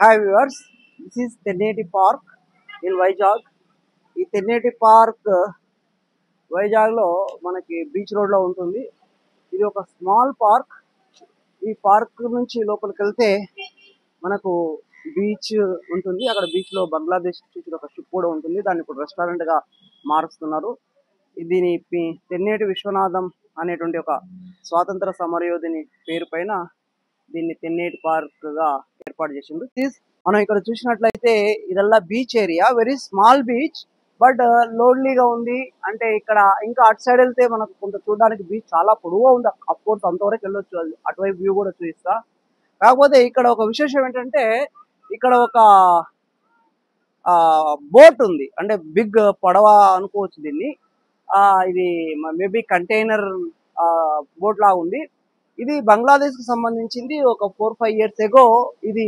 Hi viewers, this is Tenneti park in Vizag. ఈ Tenneti park వైజాగ్లో మనకి బీచ్ రోడ్లో ఉంటుంది. ఇది ఒక స్మాల్ పార్క్. ఈ పార్క్ నుంచి లోపలికి వెళ్తే మనకు బీచ్ ఉంటుంది. అక్కడ బీచ్లో బంగ్లాదేశ్ నుంచి ఒక షిప్ కూడా ఉంటుంది. దాన్ని ఇప్పుడు రెస్టారెంట్గా మారుస్తున్నారు. దీని తెన్నేటి విశ్వనాథం అనేటువంటి ఒక స్వాతంత్ర సమరయోధిని పేరు పైన దీన్ని తెన్నేటి పార్క్ గా ఏర్పాటు చేసిండు. మనం ఇక్కడ చూసినట్లయితే ఇదల్లా beach area, very small beach, but లోన్లీగా ఉంది. అంటే ఇక్కడ ఇంకా అటు సైడ్ వెళ్తే మనకు కొంత చూడడానికి బీచ్ చాలా పొడవుగా ఉంది. అఫ్కోర్స్ అంతవరకు వెళ్ళొచ్చు, అటువైపు వ్యూ కూడా చూపిస్తా. కాకపోతే ఇక్కడ ఒక విశేషం ఏంటంటే ఇక్కడ ఒక బోట్ ఉంది. అంటే బిగ్ పడవ అనుకోవచ్చు దీన్ని. ఇది మేబీ కంటైనర్ బోట్ లాగా ఉంది. ఇది బంగ్లాదేశ్ కు సంబంధించింది. ఒక 4-5 years ఎగో ఇది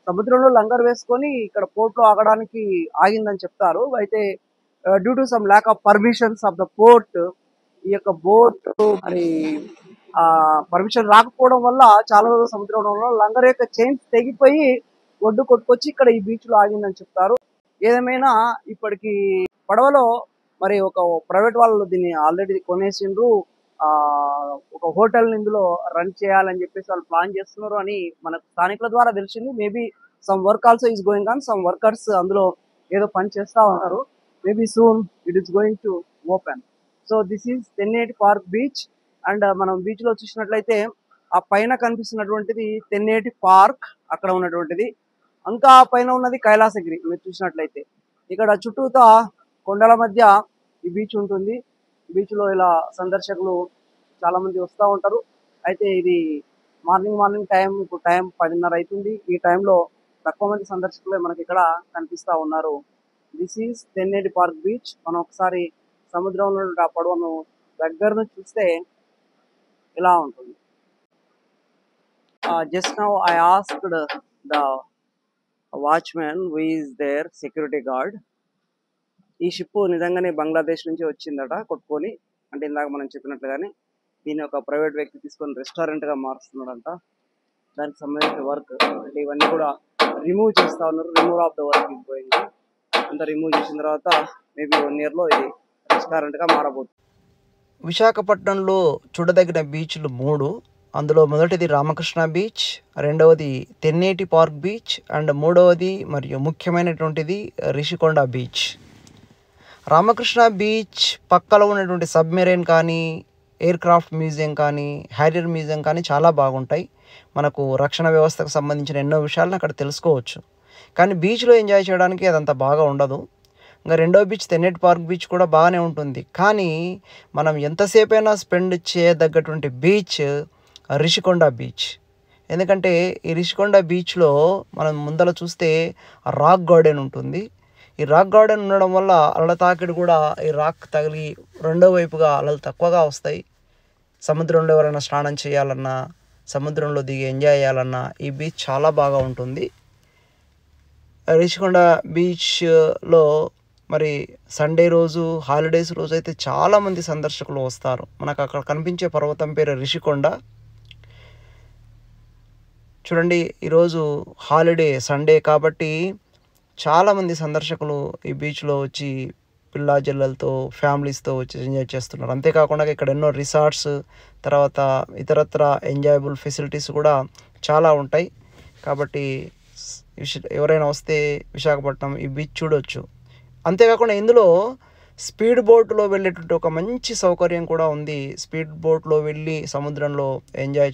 సముద్రంలో లంగర్ వేసుకొని ఇక్కడ పోర్ట్ లో ఆగడానికి ఆగిందని చెప్తారు. అయితే due to some lack of permissions of the port ఈ యొక్క బోట్ మరి పర్మిషన్ రాకపోవడం వల్ల చాలా రోజులు సముద్రంలో లంగర్ యొక్క చైన్స్ తెగిపోయి ఒడ్డు కొట్టుకొచ్చి ఇక్కడ ఈ బీచ్ లో ఆగిందని చెప్తారు. ఏదేమైనా ఇప్పటికి పడవలో మరి ఒక ప్రైవేట్ వాళ్ళు దీన్ని ఆల్రెడీ కొనేసిండ్రు. ఒక హోటల్ ఇందులో రన్ చేయాలని చెప్పేసి వాళ్ళు ప్లాన్ చేస్తున్నారు అని మనకు స్థానికుల ద్వారా తెలిసింది. Maybe some work also is going on. Some workers అందులో ఏదో పని చేస్తా ఉన్నారు. Maybe soon it is going to open. So this is Tenneti park beach. And మనం బీచ్ లో చూసినట్లయితే ఆ పైన కనిపిస్తున్నటువంటిది తెన్నేటి పార్క్, అక్కడ ఉన్నటువంటిది. ఇంకా పైన ఉన్నది కైలాసగిరి. మీరు చూసినట్లయితే ఇక్కడ చుట్టూతా కొండల మధ్య ఈ బీచ్ ఉంటుంది. బీచ్ లో ఇలా సందర్శకులు చాలా మంది వస్తూ ఉంటారు. అయితే ఇది మార్నింగ్ టైం, ఇప్పుడు టైం 10:30 అవుతుంది. ఈ టైంలో తక్కువ మంది సందర్శకులే మనకి ఇక్కడ కనిపిస్తా ఉన్నారు. This is Tenneti park beach. మనం ఒకసారి సముద్రంలో ఆ పడవను దగ్గర నుంచి చూస్తే ఇలా ఉంటుంది. Just now I asked the watchman who is there, security guard. ఈ షిప్ నిజంగానే బంగ్లాదేశ్ నుంచి వచ్చిందట కొట్టుకొని. అంటే ఇందాక మనం చెప్పినట్లుగానే దీన్ని ఒక ప్రైవేట్ వ్యక్తి తీసుకొని రెస్టారెంట్ గా మారుస్తున్నాడంట. దానికి సంబంధించిన వర్క్ అంటే ఇవన్నీ కూడా రిమూవ్ చేస్తా ఉన్నారు. Remove of the work is going. అంతా రిమూవ్ చేసిన తర్వాత మేబీ 1 year లో ఇది రెస్టారెంట్ గా మారబోతుంది. విశాఖపట్నంలో చూడదగిన బీచ్లు 3. అందులో మొదటిది రామకృష్ణ బీచ్, రెండవది తెన్నేటి పార్క్ బీచ్, అండ్ మూడవది మరియు ముఖ్యమైనటువంటిది రిషికొండ బీచ్. రామకృష్ణ బీచ్ పక్కలో ఉన్నటువంటి సబ్మెరైన్ కానీ, ఎయిర్ క్రాఫ్ట్ మ్యూజియం కానీ, హ్యారియర్ మ్యూజియం కానీ చాలా బాగుంటాయి. మనకు రక్షణ వ్యవస్థకు సంబంధించిన ఎన్నో విషయాలను అక్కడ తెలుసుకోవచ్చు. కానీ బీచ్లో ఎంజాయ్ చేయడానికి అదంత బాగా ఉండదు. ఇంకా రెండో బీచ్ తెన్నేటి పార్క్ బీచ్ కూడా బాగానే ఉంటుంది. కానీ మనం ఎంతసేపు అయినా స్పెండ్ చేయదగ్గటువంటి బీచ్ రిషికొండ బీచ్. ఎందుకంటే ఈ రిషికొండ బీచ్లో మనం ముందర చూస్తే రాక్ గార్డెన్ ఉంటుంది. ఈ రాక్ గార్డెన్ ఉండడం వల్ల అలల తాకిడి కూడా ఈ రాక్ తగిలి రెండో వైపుగా అలలు తక్కువగా వస్తాయి. సముద్రంలో ఎవరైనా స్నానం చేయాలన్నా, సముద్రంలో దిగి ఎంజాయ్ చేయాలన్నా ఈ బీచ్ చాలా బాగా ఉంటుంది. రిషికొండ బీచ్లో మరి సండే రోజు, హాలిడేస్ రోజు అయితే చాలామంది సందర్శకులు వస్తారు. మనకు అక్కడ కనిపించే పర్వతం పేరు రిషికొండ. చూడండి, ఈరోజు హాలిడే సండే కాబట్టి చాలామంది సందర్శకులు ఈ బీచ్లో వచ్చి పిల్లా జల్లలతో, ఫ్యామిలీస్తో వచ్చి ఎంజాయ్ చేస్తున్నారు. అంతేకాకుండా ఇక్కడ ఎన్నో రిసార్ట్స్, తర్వాత ఇతరత్ర ఎంజాయబుల్ ఫెసిలిటీస్ కూడా చాలా ఉంటాయి. కాబట్టి ఎవరైనా వస్తే విశాఖపట్నం ఈ బీచ్ చూడొచ్చు. అంతేకాకుండా ఇందులో స్పీడ్ బోట్లో వెళ్ళేటువంటి ఒక మంచి సౌకర్యం కూడా ఉంది. స్పీడ్ బోట్లో వెళ్ళి సముద్రంలో ఎంజాయ్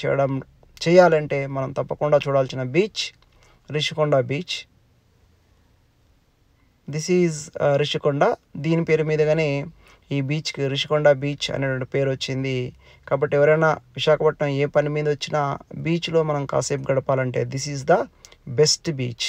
చేయాలంటే మనం తప్పకుండా చూడాల్సిన beach Rishikonda beach. This is Rishikonda. దీని పేరు మీదుగానే ఈ బీచ్కి రిషికొండ బీచ్ అనేటువంటి పేరు వచ్చింది. కాబట్టి ఎవరైనా విశాఖపట్నం ఏ పని మీద వచ్చినా బీచ్లో మనం కాసేపు గడపాలంటే this is the best beach.